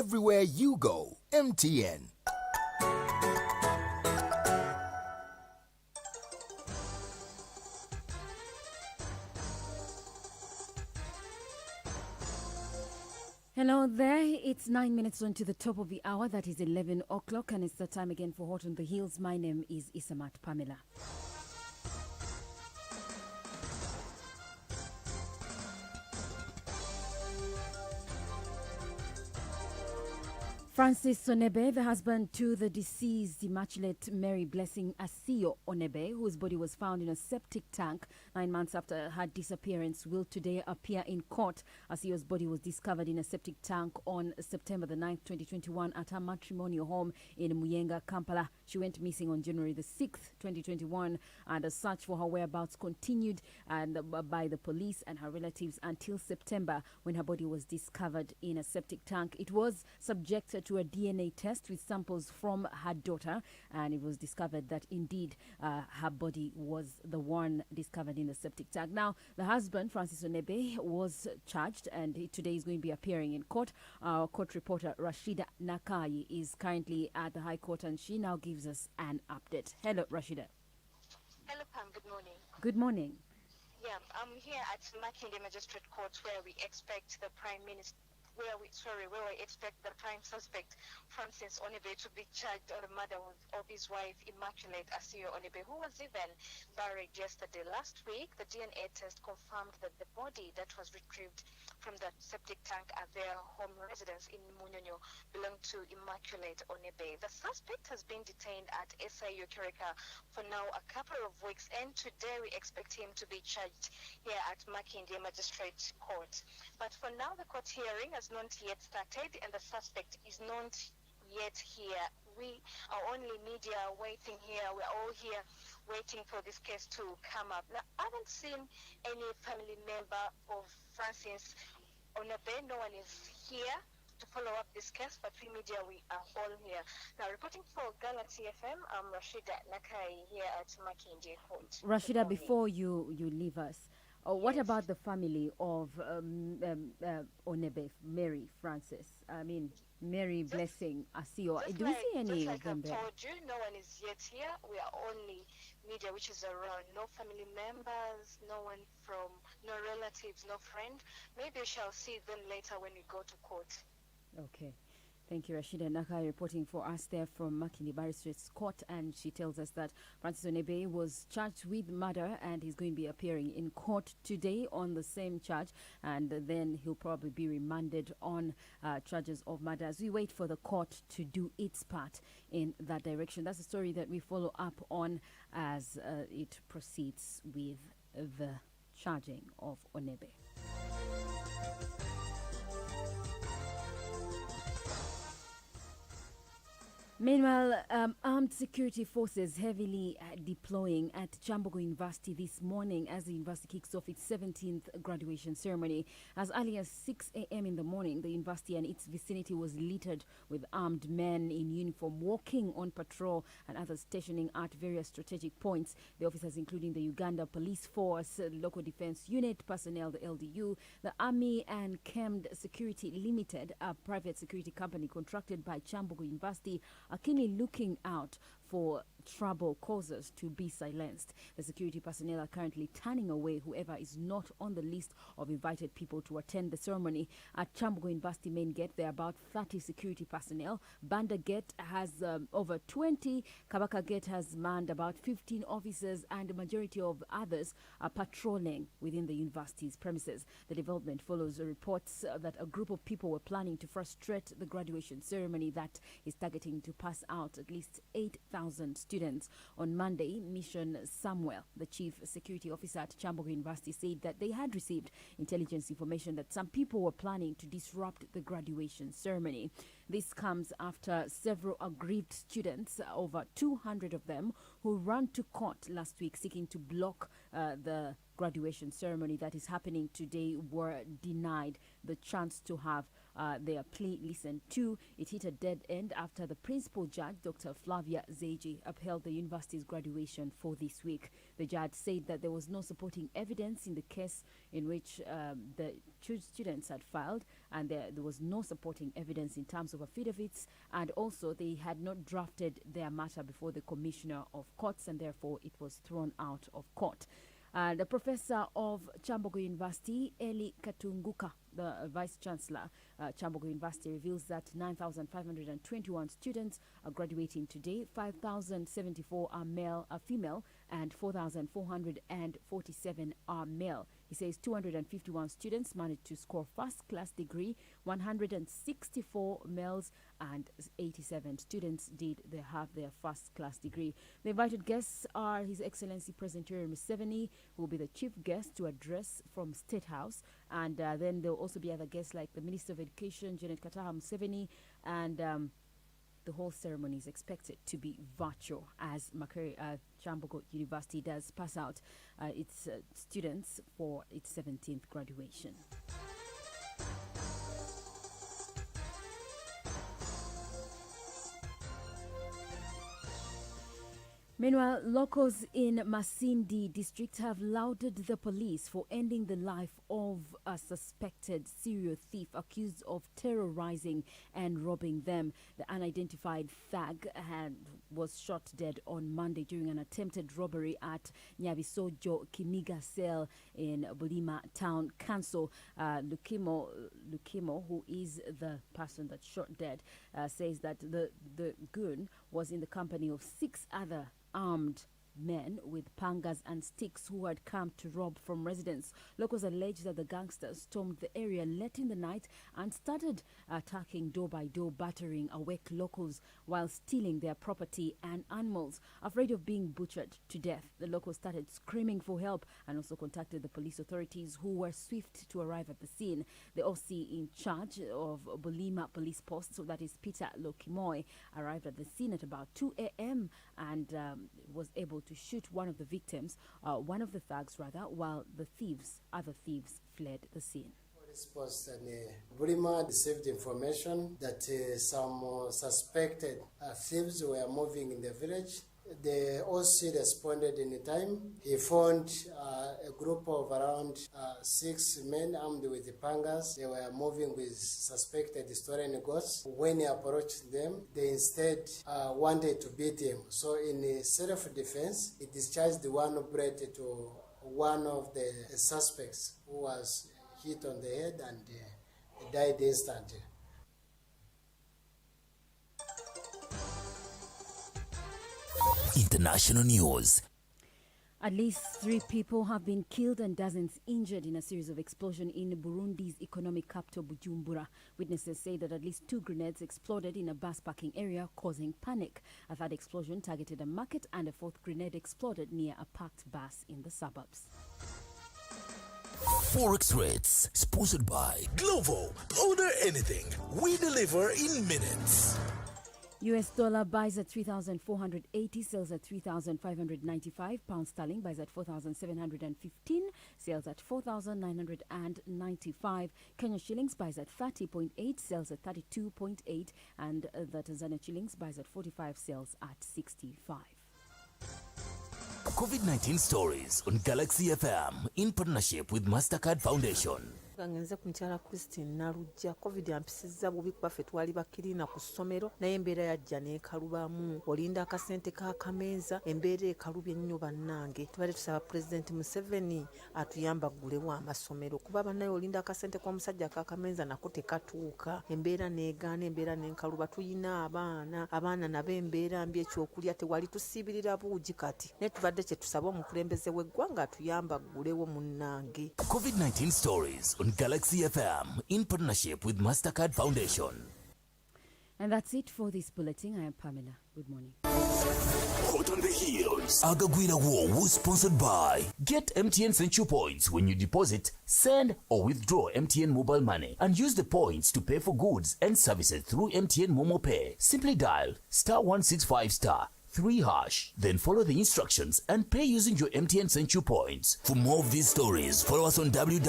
everywhere you go. MTN. Hello there, it's 9 minutes on to the top of the hour. That is 11 o'clock, and it's the time again for Hot on the Hills. My name is Isamat Pamela. Francis Onebe, the husband to the deceased Immaculate Mary Blessing Asio Onebe, whose body was found in a septic tank 9 months after her disappearance, will today appear in court. Asio's body was discovered in a septic tank on September the 9th, 2021 at her matrimonial home in Muyenga, Kampala. She went missing on January the 6th, 2021, and a search for her whereabouts continued by the police and her relatives until September, when her body was discovered in a septic tank. It was subjected to a DNA test with samples from her daughter, and it was discovered that indeed her body was the one discovered in the septic tank. Now, the husband, Francis Onebe, was charged, and today is going to be appearing in court. Our court reporter, Rashida Nakai, is currently at the High Court, and she now gives us an update. Hello, Rashida. Hello, Pam. Good morning. Good morning. Yeah, I'm here at Makinde Magistrate Court, where we expect the Prime Minister. Where we expect the prime suspect, Francis Onebe, to be charged on the murder of his wife, Immaculate Asio Onebe, who was even buried yesterday. Last week, the DNA test confirmed that the body that was retrieved from the septic tank at their home residence in Munyonyo belonged to Immaculate Onebe. The suspect has been detained at SIU Kirika for now a couple of weeks, and today we expect him to be charged here at Makinde Magistrate Court. But for now, the court hearing has not yet started, and the suspect is not yet here. We are only media waiting here. We're all here waiting for this case to come up. Now, I haven't seen any family member of Francis Onebe. No one is here to follow up this case, but we media, we are all here. Now, reporting for Ghana TFM, I'm Rashida Nakai here at Makinde Court. Rashida, before you leave us, what about the family of Onebe, Mary Francis? Mary Blessing Asio. Do we see any of them there? I told you, no one is yet here. We are only media which is around. No family members, no relatives, no friend. Maybe we shall see them later when we go to court. Okay. Thank you, Rashida Nakai, reporting for us there from Makinde Magistrates Court, and she tells us that Francis Onebe was charged with murder and he's going to be appearing in court today on the same charge, and then he'll probably be remanded on charges of murder as we wait for the court to do its part in that direction. That's a story that we follow up on as it proceeds with the charging of Onebe. Meanwhile, armed security forces heavily deploying at Chambogo University this morning as the university kicks off its 17th graduation ceremony. As early as 6 a.m. in the morning, the university and its vicinity was littered with armed men in uniform walking on patrol and others stationing at various strategic points. The officers, including the Uganda Police Force, Local Defense Unit personnel, the LDU, the Army and Chemd Security Limited, a private security company contracted by Chambogo University, are keenly looking out for trouble causers to be silenced. The security personnel are currently turning away whoever is not on the list of invited people to attend the ceremony. At Chambogo University main gate, there are about 30 security personnel. Banda Gate has over 20. Kabaka Gate has manned about 15 officers, and the majority of others are patrolling within the university's premises. The development follows reports that a group of people were planning to frustrate the graduation ceremony that is targeting to pass out at least 8,000 students. On Monday, Mission Samuel, the chief security officer at Chambogo University, said that they had received intelligence information that some people were planning to disrupt the graduation ceremony. This comes after several aggrieved students, over 200 of them, who ran to court last week seeking to block the graduation ceremony that is happening today, were denied the chance to have their plea listened to. It hit a dead end after the principal judge, Dr. Flavia Zeji, upheld the university's graduation for this week. The judge said that there was no supporting evidence in the case in which the students had filed, and there was no supporting evidence in terms of affidavits, and also they had not drafted their matter before the commissioner of courts, and therefore it was thrown out of court. The professor of Chambogo University, Eli Katunguka, the vice chancellor, Chambogo University, reveals that 9,521 students are graduating today. 5,074 are female, and 4,447 are male. He says 251 students managed to score first-class degree, 164 males, and 87 students did have their first-class degree. The invited guests are His Excellency President Yoweri Museveni, who will be the chief guest to address from State House, and then there will also be other guests like the Minister of Education, Janet Kataha Museveni, and the whole ceremony is expected to be virtual as Chambogo University does pass out its students for its 17th graduation. Meanwhile, locals in Masindi district have lauded the police for ending the life of a suspected serial thief accused of terrorizing and robbing them. The unidentified thug was shot dead on Monday during an attempted robbery at Nyabisojo Kimiga Cell in Bulima Town Council. Lukimo, who is the person that shot dead, says that the goon was in the company of 6 other armed men with pangas and sticks who had come to rob from residents. Locals allege that the gangsters stormed the area late in the night and started attacking door by door, battering awake locals while stealing their property and animals. Afraid of being butchered to death, the locals started screaming for help and also contacted the police authorities, who were swift to arrive at the scene. The OC in charge of Bulima Police Post, so that is Peter Lokimoy, arrived at the scene at about 2 a.m. and was able to shoot one of the victims, one of the thugs rather, while the other thieves fled the scene. Police post and Bulima received information that some suspected thieves were moving in the village. The OC responded in time. He found a group of around 6 men armed with pangas. They were moving with suspected stolen goods. When he approached them, they instead wanted to beat him. So in self-defense, he discharged one bullet to one of the suspects, who was hit on the head and died instantly. International news. At least 3 people have been killed and dozens injured in a series of explosions in Burundi's economic capital, Bujumbura. Witnesses say that at least 2 grenades exploded in a bus parking area, causing panic. A third explosion targeted a market, and a 4th grenade exploded near a parked bus in the suburbs. Forex rates, sponsored by Glovo. Order anything, we deliver in minutes. US dollar buys at 3,480, sells at 3,595. Pound sterling buys at 4,715, sells at 4,995. Kenya shillings buys at 30.8, sells at 32.8, and the Tanzania shillings buys at 45, sells at 65. COVID-19 stories on Galaxy FM in partnership with Mastercard Foundation. Ngenze ku mukyala Christine Nalujja covid ampisizza bubi kwaffe twali bakirina ku ssomero naye embeera yajja n'ekalubamu olinda akasente k'akameeza embeera ekalubye ennyo bannange tubadde tusaba President Museveni atuyamba aggulewo amasomero kuba bannaye olinda akasente k'omusajja k'akameeza nako tekatuuka embeera n'egaana embeera n'enkaluba tuyina abaana nabo embeera mbi ekyokulya tewali tusiibirira buugi kati naye tubadde kye tusaba omukulembeze w'eggwanga atuyamba aggulewo munnange. COVID-19 stories on Galaxy FM in partnership with Mastercard Foundation. And that's it for this bulletin. I am Pamela. Good morning. Hot on the heels. Agagwira War was sponsored by Get MTN Central Points when you deposit, send or withdraw MTN mobile money and use the points to pay for goods and services through MTN Momo Pay. Simply dial *165*3#, then follow the instructions and pay using your MTN Central Points. For more of these stories, follow us on www